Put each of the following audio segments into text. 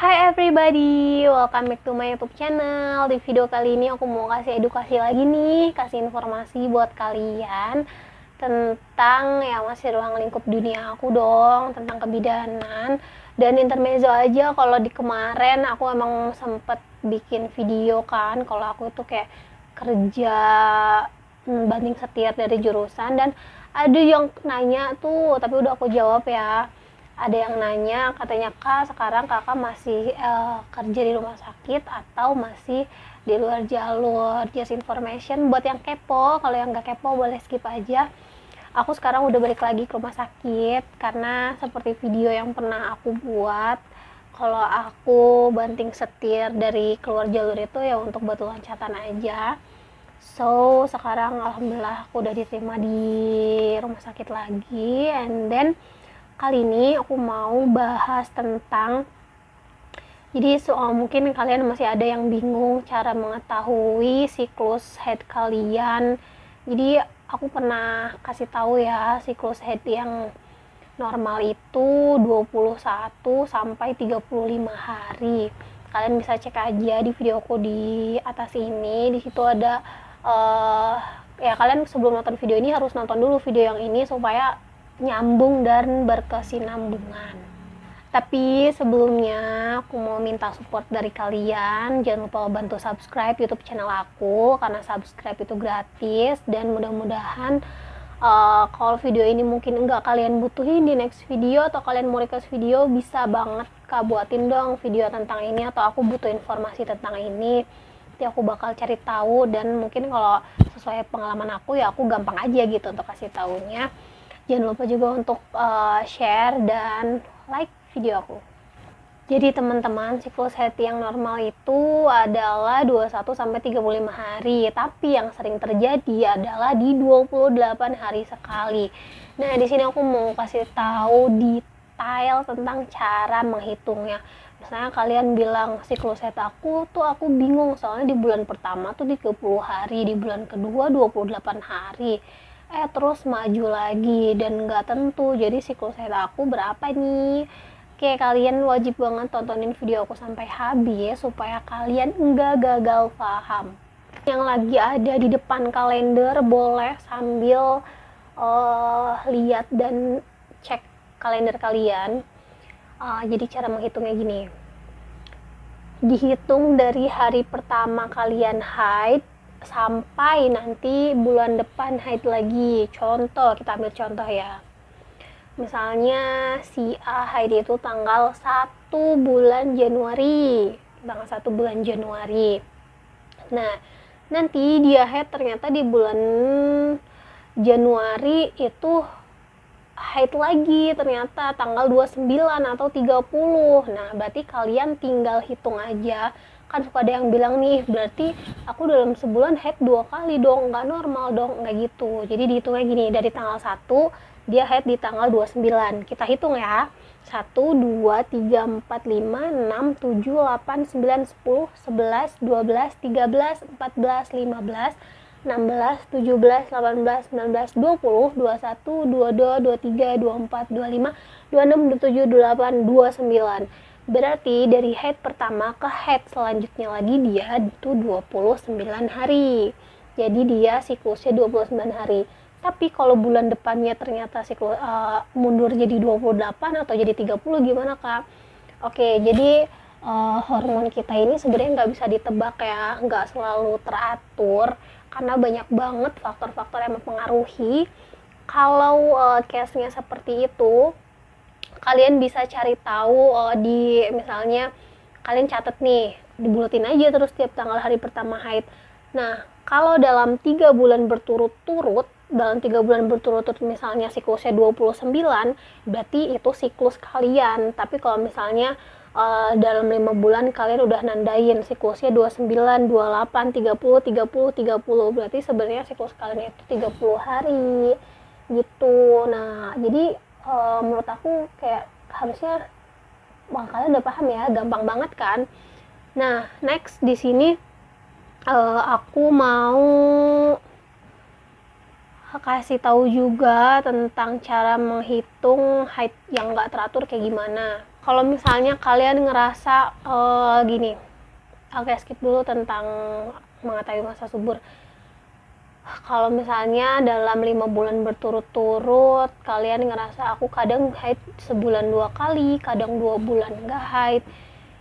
Hai everybody, welcome back to my YouTube channel. Di video kali ini aku mau kasih edukasi lagi nih, kasih informasi buat kalian tentang ya masih ruang lingkup dunia aku dong, tentang kebidanan. Dan intermezzo aja, kalau di kemarin aku emang sempet bikin video kan, kalau aku tuh kayak kerja banting setir dari jurusan, dan ada yang nanya tuh, tapi udah aku jawab ya. Ada yang nanya, katanya, Kak, sekarang kakak masih kerja di rumah sakit atau masih di luar jalur? Just information buat yang kepo. Kalau yang nggak kepo boleh skip aja. Aku sekarang udah balik lagi ke rumah sakit karena seperti video yang pernah aku buat, kalau aku banting setir dari keluar jalur itu ya untuk batu loncatan aja. So sekarang alhamdulillah aku udah diterima di rumah sakit lagi, and then kali ini aku mau bahas tentang, jadi soal mungkin kalian masih ada yang bingung cara mengetahui siklus haid kalian. Jadi aku pernah kasih tahu ya, siklus haid yang normal itu 21 sampai 35 hari. Kalian bisa cek aja di videoku di atas ini. Di situ ada ya kalian sebelum nonton video ini harus nonton dulu video yang ini supaya nyambung dan berkesinambungan. Tapi sebelumnya aku mau minta support dari kalian. Jangan lupa bantu subscribe YouTube channel aku, karena subscribe itu gratis. Dan mudah-mudahan kalau video ini mungkin enggak kalian butuhin di next video, atau kalian mau request video, bisa banget Kak buatin dong video tentang ini, atau aku butuh informasi tentang ini. Nanti aku bakal cari tahu, dan mungkin kalau sesuai pengalaman aku ya aku gampang aja gitu untuk kasih taunya. Jangan lupa juga untuk share dan like video aku. Jadi teman-teman, siklus haid yang normal itu adalah 21 sampai 35 hari, tapi yang sering terjadi adalah di 28 hari sekali. Nah, di sini aku mau kasih tahu detail tentang cara menghitungnya. Misalnya kalian bilang siklus haid aku bingung, soalnya di bulan pertama tuh 30 hari, di bulan kedua 28 hari. Terus maju lagi dan nggak tentu. Jadi siklus haid aku berapa nih? Oke, kalian wajib banget tontonin video aku sampai habis supaya kalian nggak gagal paham. Yang lagi ada di depan kalender boleh sambil lihat dan cek kalender kalian. Jadi cara menghitungnya gini. Dihitung dari hari pertama kalian haid sampai nanti bulan depan haid lagi. Contoh, kita ambil contoh ya. Misalnya si A haid itu tanggal 1 bulan Januari. Tanggal 1 bulan Januari. Nah, nanti dia haid ternyata di bulan Januari itu haid lagi ternyata tanggal 29 atau 30. Nah, berarti kalian tinggal hitung aja. Kan suka ada yang bilang nih, berarti aku dalam sebulan haid 2 kali dong, nggak normal dong, nggak gitu. Jadi dihitungnya gini, dari tanggal 1 dia haid di tanggal 29. Kita hitung ya. 1, 2, 3, 4, 5, 6, 7, 8, 9, 10, 11, 12, 13, 14, 15, 16, 17, 18, 19, 20, 21, 22, 23, 24, 25, 26, 27, 28, 29. Berarti dari haid pertama ke haid selanjutnya lagi dia itu 29 hari. Jadi dia siklusnya 29 hari. Tapi kalau bulan depannya ternyata siklus mundur jadi 28 atau jadi 30, gimana Kak? Oke, jadi hormon kita ini sebenarnya nggak bisa ditebak ya, nggak selalu teratur karena banyak banget faktor-faktor yang mempengaruhi. Kalau case-nya seperti itu, kalian bisa cari tahu di, misalnya kalian catat nih, dibulatin aja terus tiap tanggal hari pertama haid. Nah, kalau dalam 3 bulan berturut-turut, misalnya siklusnya 29, berarti itu siklus kalian. Tapi kalau misalnya dalam 5 bulan kalian udah nandain siklusnya 29, 28, 30, 30, 30, berarti sebenarnya siklus kalian itu 30 hari gitu. Nah, jadi menurut aku kayak harusnya kalian udah paham ya, gampang banget kan. Nah, next di sini aku mau kasih tahu juga tentang cara menghitung haid yang nggak teratur kayak gimana. Kalau misalnya kalian ngerasa gini, oke, skip dulu tentang mengetahui masa subur. Kalau misalnya dalam 5 bulan berturut-turut kalian ngerasa aku kadang haid sebulan 2 kali, kadang 2 bulan nggak haid,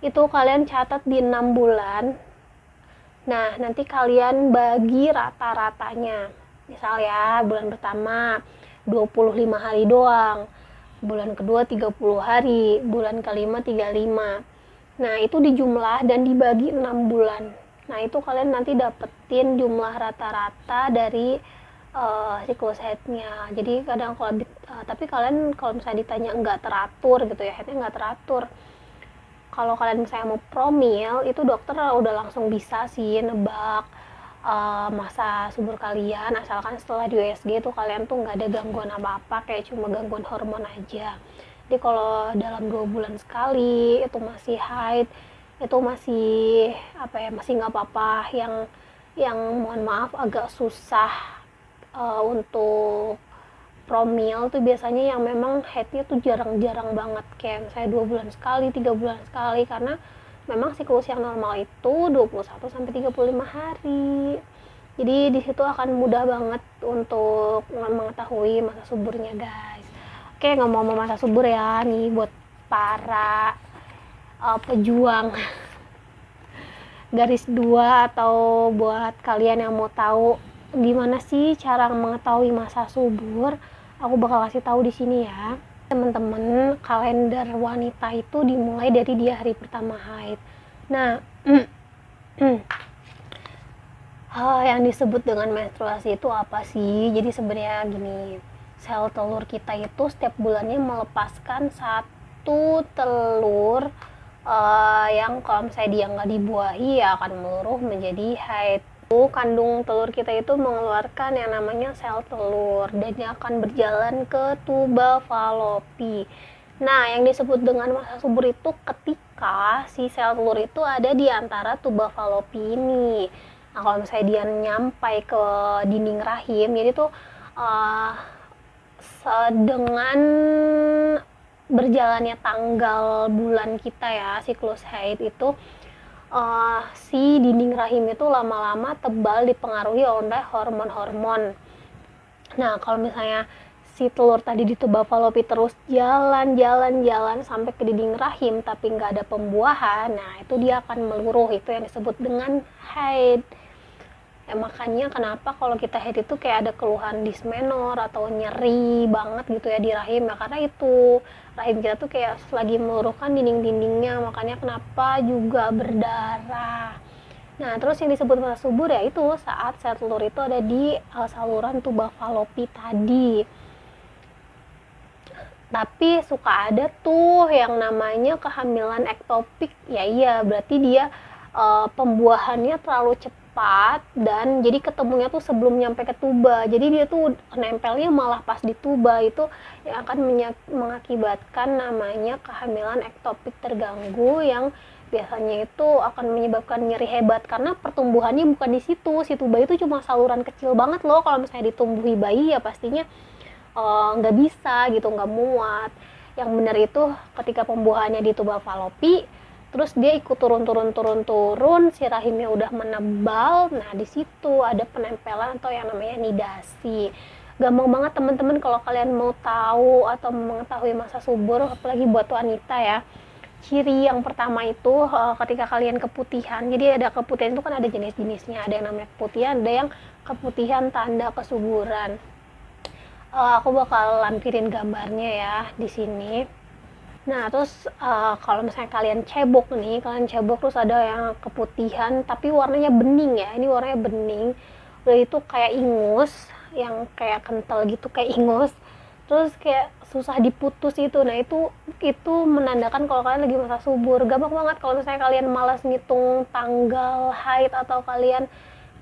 itu kalian catat di 6 bulan. Nah, nanti kalian bagi rata-ratanya. Misal ya, bulan pertama 25 hari doang, bulan kedua 30 hari, bulan kelima 35. Nah, itu dijumlah dan dibagi 6 bulan. Nah, itu kalian nanti dapetin jumlah rata-rata dari siklus haidnya. Jadi kadang kalau tapi kalian kalau misalnya ditanya nggak teratur gitu ya, haidnya nggak teratur. Kalau kalian misalnya mau promil, itu dokter udah langsung bisa sih nebak masa subur kalian, asalkan setelah di USG itu kalian tuh nggak ada gangguan apa-apa, kayak cuma gangguan hormon aja. Jadi kalau dalam 2 bulan sekali itu masih haid, itu masih apa ya, masih nggak apa-apa. Yang mohon maaf agak susah untuk promil tuh biasanya yang memang haidnya tuh jarang-jarang banget, kayak misalnya 2 bulan sekali, 3 bulan sekali, karena memang siklus yang normal itu 21 sampai 35 hari. Jadi di situ akan mudah banget untuk mengetahui masa suburnya, guys. Oke, ngomong-ngomong masa subur ya, nih buat para pejuang garis 2 atau buat kalian yang mau tahu gimana sih cara mengetahui masa subur, aku bakal kasih tahu di sini ya. Teman-teman, kalender wanita itu dimulai dari dia hari pertama haid. Nah, yang disebut dengan menstruasi itu apa sih? Jadi sebenarnya gini, sel telur kita itu setiap bulannya melepaskan satu telur yang kalau misalnya dia nggak dibuahi ya akan meluruh menjadi haid. Kandung telur kita itu mengeluarkan yang namanya sel telur dan dia akan berjalan ke tuba falopi. Nah, yang disebut dengan masa subur itu ketika si sel telur itu ada di antara tuba falopi ini. Nah, kalau misalnya dia nyampai ke dinding rahim, jadi tuh dengan berjalannya tanggal bulan kita ya, siklus haid itu si dinding rahim itu lama-lama tebal dipengaruhi oleh hormon-hormon. Nah, kalau misalnya si telur tadi di tuba falopi terus jalan sampai ke dinding rahim tapi nggak ada pembuahan, nah itu dia akan meluruh, itu yang disebut dengan haid. Ya, makanya kenapa kalau kita haid itu kayak ada keluhan dismenor atau nyeri banget gitu ya di rahim, ya karena itu rahim kita tuh kayak lagi meluruhkan dinding-dindingnya, makanya kenapa juga berdarah. Nah, terus yang disebut masa subur ya itu saat sel telur itu ada di saluran tuba falopi tadi. Tapi suka ada tuh yang namanya kehamilan ektopik. Ya iya, berarti dia pembuahannya terlalu cepat dan jadi ketemunya tuh sebelum nyampe ke tuba. Jadi dia tuh nempelnya malah pas di tuba, itu yang akan mengakibatkan namanya kehamilan ektopik terganggu, yang biasanya itu akan menyebabkan nyeri hebat karena pertumbuhannya bukan di situ. Si tuba itu cuma saluran kecil banget loh. Kalau misalnya ditumbuhi bayi ya pastinya nggak bisa gitu, nggak muat. Yang benar itu ketika pembuahannya di tuba falopi, terus dia ikut turun, si rahimnya udah menebal. Nah, di situ ada penempelan atau yang namanya nidasi. Gampang banget teman-teman kalau kalian mau tahu atau mengetahui masa subur, apalagi buat wanita ya. Ciri yang pertama itu ketika kalian keputihan. Jadi ada keputihan itu kan ada jenis-jenisnya. Ada yang namanya keputihan, ada yang keputihan tanda kesuburan. Aku bakal lampirin gambarnya ya di sini. Nah, terus kalau misalnya kalian cebok terus ada yang keputihan tapi warnanya bening ya. Ini warnanya bening. Udah itu kayak ingus, yang kayak kental gitu kayak ingus. Terus kayak susah diputus itu. Nah, itu menandakan kalau kalian lagi masa subur. Gampang banget kalau misalnya kalian malas ngitung tanggal haid atau kalian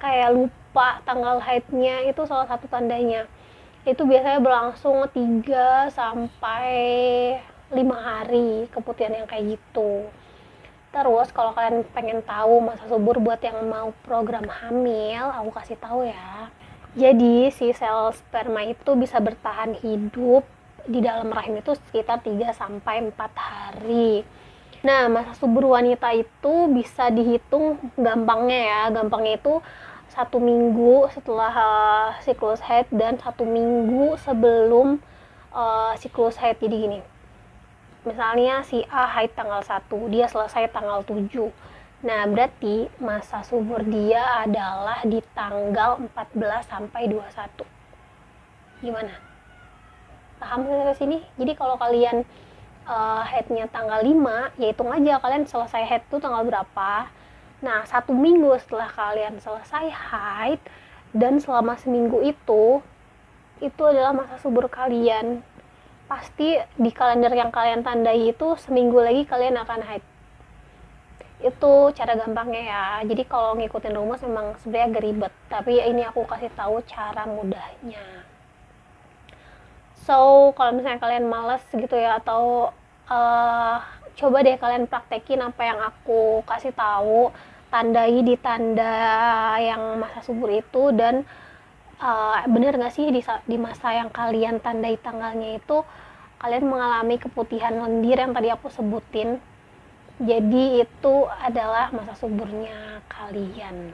kayak lupa tanggal haidnya, itu salah satu tandanya. Itu biasanya berlangsung 3 sampai 5 hari keputihan yang kayak gitu. Terus kalau kalian pengen tahu masa subur buat yang mau program hamil, aku kasih tahu ya. Jadi si sel sperma itu bisa bertahan hidup di dalam rahim itu sekitar 3-4 hari. Nah, masa subur wanita itu bisa dihitung gampangnya ya. Gampangnya itu 1 minggu setelah siklus haid dan 1 minggu sebelum siklus haid. Jadi gini, misalnya si A haid tanggal 1, dia selesai tanggal 7. Nah, berarti masa subur dia adalah di tanggal 14 sampai 21. Gimana? Paham sampai sini? Jadi kalau kalian haidnya tanggal 5, ya hitung aja kalian selesai haid itu tanggal berapa. Nah, 1 minggu setelah kalian selesai haid dan selama seminggu itu adalah masa subur kalian. Pasti di kalender yang kalian tandai itu seminggu lagi kalian akan haid. Itu cara gampangnya ya. Jadi kalau ngikutin rumus memang sebenarnya agak ribet, tapi ini aku kasih tahu cara mudahnya. So, kalau misalnya kalian males gitu ya, atau coba deh kalian praktekin apa yang aku kasih tahu, tandai di tanda yang masa subur itu, dan bener gak sih di masa yang kalian tandai tanggalnya itu kalian mengalami keputihan lendir yang tadi aku sebutin. Jadi itu adalah masa suburnya kalian.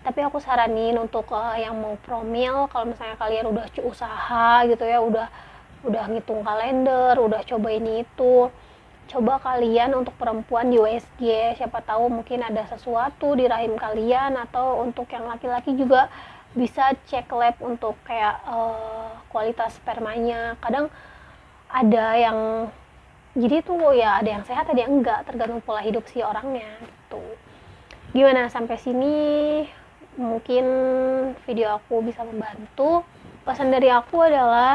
Tapi aku saranin untuk yang mau promil, kalau misalnya kalian udah usaha gitu ya, udah ngitung kalender, udah coba ini itu, coba kalian untuk perempuan di USG, siapa tahu mungkin ada sesuatu di rahim kalian. Atau untuk yang laki-laki juga bisa cek lab untuk kayak kualitas spermanya. Kadang ada yang jadi tuh ya, ada yang sehat ada yang enggak, tergantung pola hidup si orangnya gitu. Gimana sampai sini? Mungkin video aku bisa membantu. Pesan dari aku adalah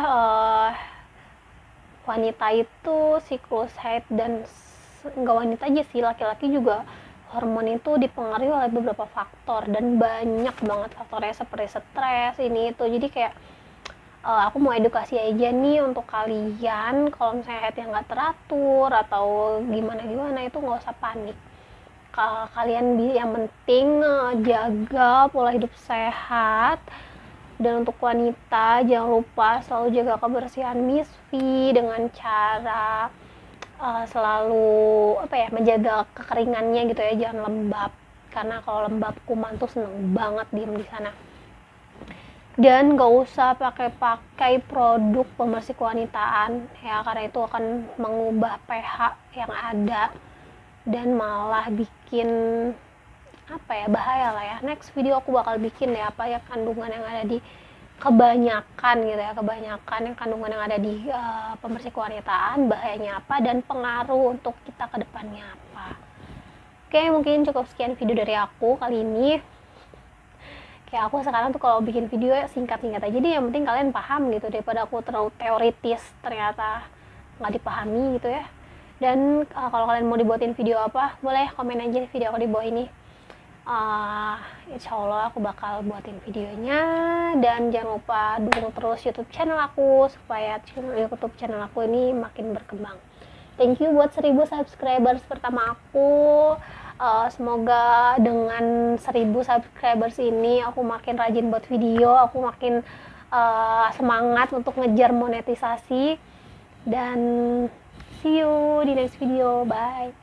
wanita itu siklus haid, dan enggak wanita aja sih, laki-laki juga hormon itu dipengaruhi oleh beberapa faktor, dan banyak banget faktornya seperti stres ini itu. Jadi kayak aku mau edukasi aja nih untuk kalian, kalau misalnya haid yang nggak teratur atau gimana itu nggak usah panik. Kalian yang penting jaga pola hidup sehat. Dan untuk wanita jangan lupa selalu jaga kebersihan misfi dengan cara selalu menjaga kekeringannya gitu ya, jangan lembab, karena kalau lembab kuman tuh seneng banget diem di sana. Dan gak usah pakai produk pembersih kewanitaan ya, karena itu akan mengubah pH yang ada dan malah bikin bahaya lah ya. Next video aku bakal bikin ya kandungan yang ada di kebanyakan yang kandungan yang ada di pembersih kewanitaan, bahayanya apa dan pengaruh untuk kita ke depannya apa. Oke, mungkin cukup sekian video dari aku kali ini. Kayak aku sekarang tuh kalau bikin video ya singkat-singkat aja, jadi yang penting kalian paham gitu, daripada aku terlalu teoritis ternyata nggak dipahami gitu ya. Dan kalau kalian mau dibuatin video apa, boleh komen aja video aku di bawah ini. Insya Allah aku bakal buatin videonya. Dan jangan lupa dukung terus YouTube channel aku supaya YouTube channel aku ini makin berkembang. Thank you buat 1000 subscribers pertama aku. Semoga dengan 1000 subscribers ini aku makin rajin buat video, aku makin semangat untuk ngejar monetisasi. Dan see you di next video, bye.